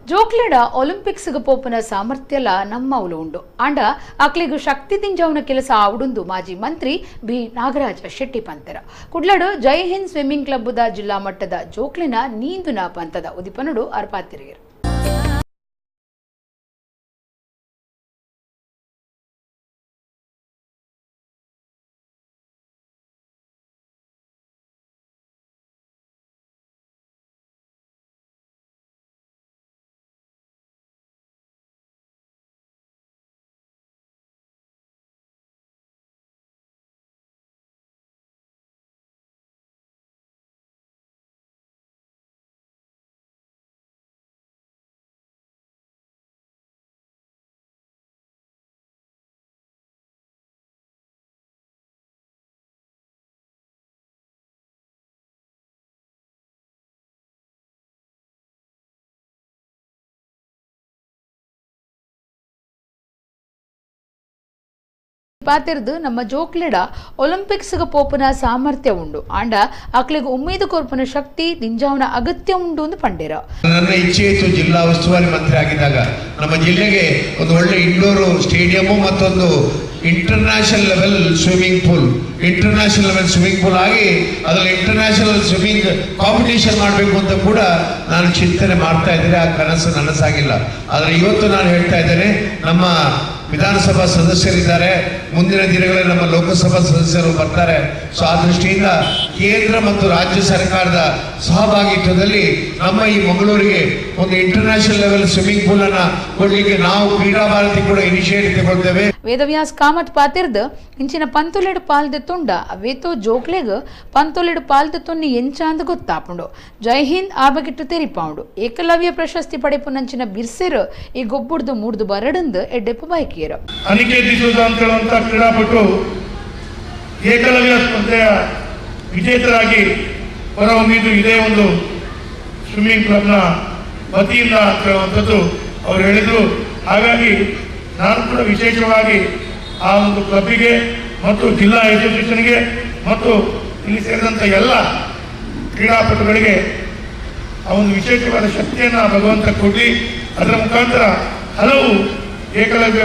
ಜೋಕ್ಲೆಡ Olympics ಪೋಪನ ಸಾಮರ್ಥ್ಯಲ ನಮ್ಮವಲು ಉಂಡು ಅಂಡ ಅಕ್ಲಿಗು ಶಕ್ತಿ ತಿಂಜವನ ಕೆಲಸ ಆವಡುಂದು ಮಾಜಿ ಮಂತ್ರಿ ಬಿ ನಾಗರಾಜ ಶೆಟ್ಟಿ ಪಂತರ ಕುಡ್ಲಡು ಜೈ ಹಿಂದ್ ಸ್ವಿಮ್ಮಿಂಗ್ ಕ್ಲಬ್ದ ಜಿಲ್ಲಾ ಮಟ್ಟದ ಜೋಕ್ಲಿನ ನೀಂದುನ ಪಂತದ ಉದಿಪನುಡು ಅರ್ಪಾತಿರಿಗೆರು ಪಾತಿರ್ದು ನಮ್ಮ ಜೋಕ್ಲೆಡ ಒಲಿಂಪಿಕ್ಸ್ ಪೋಪನ ಸಾಮರ್ಥ್ಯ ಉಂಡು ಅಂಡ ಅಕ್ಲಿಗೆ ಉಮ್ಮೀದು ಕೊರ್ಪನ ಶಕ್ತಿ ದಿಂಜಾವನ ಅಗತ್ಯ ಉಂಡು ಎಂದು ಪಂಡಿರ. ನನ್ನ ಇಚ್ಛೆ ಇತ್ತು ಜಿಲ್ಲಾ ಉಸ್ತುವಾರಿ ಮಂತ್ರಿ ಆಗಿದ್ದಾಗ ನಮ್ಮ ಜಿಲ್ಲೆಗೆ ಒಂದು ಒಳ್ಳೆ ಇಂಡೋರ್ ಸ್ಟೇಡಿಯಂ ಮತ್ತೊಂದು ಇಂಟರ್ನ್ಯಾಷನಲ್ ಲೆವೆಲ್ ಸ್ವಿಮ್ಮಿಂಗ್ ಪೂಲ್ ಆಗಿ ಅದರಲ್ಲಿ ಇಂಟರ್ನ್ಯಾಷನಲ್ ಸ್ವಿಮ್ಮಿಂಗ್ ಕಾಂಪಿಟೇಷನ್ ಮಾಡಬೇಕು ಅಂತ ಕೂಡ ನಾನು ಚಿಂತನೆ ಮಾಡ್ತಾ ಇದ್ದೇನೆ. ಆ ಕನಸು ನನಸಾಗಿಲ್ಲ. ಆದರೆ ಇವತ್ತು ನಾನು ಹೇಳ್ತಾ ಇದ್ದೇನೆ, ನಮ್ಮ ವಿಧಾನಸಭಾ ಸದಸ್ಯರಿದ್ದಾರೆ, ಮುಂದಿನ ದಿನಗಳಲ್ಲಿ ನಮ್ಮ ಲೋಕಸಭಾ ಸದಸ್ಯರು ಬರ್ತಾರೆ. ಸೊ ಆ ದೃಷ್ಟಿಯಿಂದ ಕೇಂದ್ರ ಮತ್ತು ರಾಜ್ಯ ಸರ್ಕಾರದ ಸಹಭಾಗಿತ್ವದಲ್ಲಿ ನಮ್ಮ ಈ ಮಂಗಳೂರಿಗೆ ಒಂದು ಇಂಟರ್ನ್ಯಾಷನಲ್ ಲೆವೆಲ್ ಸ್ವಿಮ್ಮಿಂಗ್ ಪೂಲ್ ಅನ್ನ ಕೊಡ್ಲಿಕ್ಕೆ ನಾವು ಕ್ರೀಡಾ ಭಾರತಿ ಕೂಡ ಇನಿಷಿಯೇಟಿವ್ ತಗೊಳ್ತೇವೆ. ವೇದವ್ಯಾಸ್ ಕಾಮತ್ ಪಾತಿರ್ದು ಇಂಚಿನ ಪಂತುಲೆಡು ಪಾಲ್ದೆ ತುಂಡ ಅವೇತೋ ಜೋಕ್ಲೆಗ್ ಪಂತುಲೆಡು ಪಾಲ್ದೆ ತೊನ್ನಿ ಎಂಚಾಂದ ಗೊತ್ತಾಪುಂಡು. ಜೈ ಹಿಂದ್ ಆಬಗಿಟ್ಟು ತೆರಿಪಾಂಡು ಏಕಲವ್ಯ ಪ್ರಶಸ್ತಿ ಪಡೆಪುನಂಚಿನ ಬಿರ್ಸೆರ್ ಈ ಗೊಬ್ಬುಡ್ದು ಮೂಡ್ದು ಬರಡಂದು ಎಡ್ಡೆಪ್ಪು ಬೈಕಿಯರ ಅನಿಕೇತ್ ಡಿಸೋಜ ಅಂತ ಹೇಳುವಂತ ಕ್ರೀಡಾಪಟು ಏಕಲವ್ಯ ಸ್ಪರ್ಧೆಯ ವಿಜೇತರಾಗಿ ಹೊರಹೊಮ್ಮಿದ್ದು ಇದೇ ಒಂದು ಸ್ವಿಮ್ಮಿಂಗ್ ಕ್ಲಬ್ನ ವತಿಯಿಂದ ಅಂತ ಹೇಳುವಂಥದ್ದು ಅವರು ಹೇಳಿದರು. ಹಾಗಾಗಿ ನಾನು ಕೂಡ ವಿಶೇಷವಾಗಿ ಆ ಒಂದು ಕ್ಲಬ್ಬಿಗೆ ಮತ್ತು ಜಿಲ್ಲಾ ಅಸೋಸಿಯೇಷನ್ಗೆ ಮತ್ತು ಇಲ್ಲಿ ಸೇರಿದಂಥ ಎಲ್ಲ ಕ್ರೀಡಾಪಟುಗಳಿಗೆ ಆ ಒಂದು ವಿಶೇಷವಾದ ಶಕ್ತಿಯನ್ನು ಭಗವಂತ ಕೊಡಲಿ. ಅದರ ಮುಖಾಂತರ ಹಲವು ಏಕಲವ್ಯ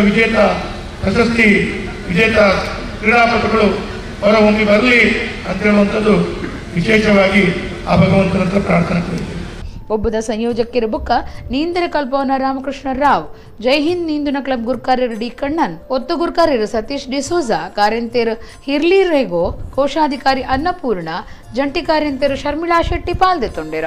ಪ್ರಶಸ್ತಿ ವಿಜೇತ ಕ್ರೀಡಾಪಟುಗಳು ಹೊರಹೊಮ್ಮಿ ಬರಲಿ ಅಂತ ಹೇಳುವಂಥದ್ದು ವಿಶೇಷವಾಗಿ ಆ ಭಗವಂತನ ಹತ್ರ ಪ್ರಾರ್ಥನೆ ಕೊಡ್ತೀವಿ. ಒಬ್ಬದ ಸಂಯೋಜಕರ ಬುಕ್ಕ ನೀಂದರ ಕಲ್ಪವನ ರಾಮಕೃಷ್ಣ ರಾವ್, ಜೈ ಹಿಂದ್ ನೀಂದುನ ಕ್ಲಬ್ ಗುರ್ಕಾರ್ಯರು ಡಿ ಕಣ್ಣನ್, ಒತ್ತು ಗುರ್ಕಾರ್ಯರು ಸತೀಶ್ ಡಿಸೋಜ, ಕಾರ್ಯಂತೇರು ಹಿರ್ಲಿ ರೇಗೋ, ಕೋಶಾಧಿಕಾರಿ ಅನ್ನಪೂರ್ಣ, ಜಂಟಿ ಕಾರ್ಯಂತೇರು ಶರ್ಮಿಳಾ ಶೆಟ್ಟಿ ಪಾಲ್ದೆ ತೊಂಡಿರ.